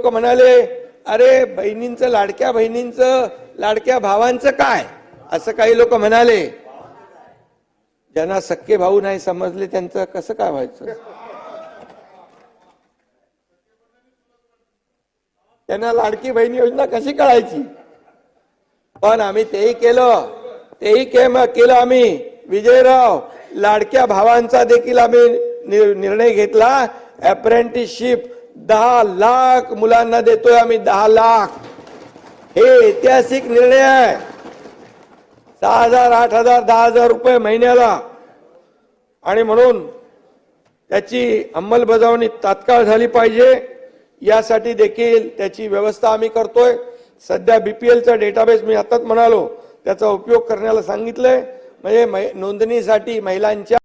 लोक म्हणाले, अरे बहिणींचं, लाडक्या बहिणींचं, लाडक्या भावांचं काय, असं काही लोक म्हणाले. ज्यांना सख्खे भाऊ नाही समजले त्यांचं कसं काय व्हायचं? त्यांना लाडकी बहिणी योजना कशी कळायची? पण आम्ही तेही केलं आम्ही. विजयराव, लाडक्या भावांचा देखील आम्ही निर्णय घेतला. अप्रेंटिसशिप 10 लाख मुलांना देतोय आम्ही, 10 लाख. हे ऐतिहासिक निर्णय आहे. 6,000, 8,000, 10,000 रुपये महिन्याला. आणि म्हणून त्याची अंमलबजावणी तात्काळ झाली पाहिजे. यासाठी देखील त्याची व्यवस्था आम्ही करतोय. सध्या बीपीएलचा डेटाबेस मी आताच म्हणालो त्याचा उपयोग करण्याला सांगितलंय. म्हणजे नोंदणीसाठी महिलांच्या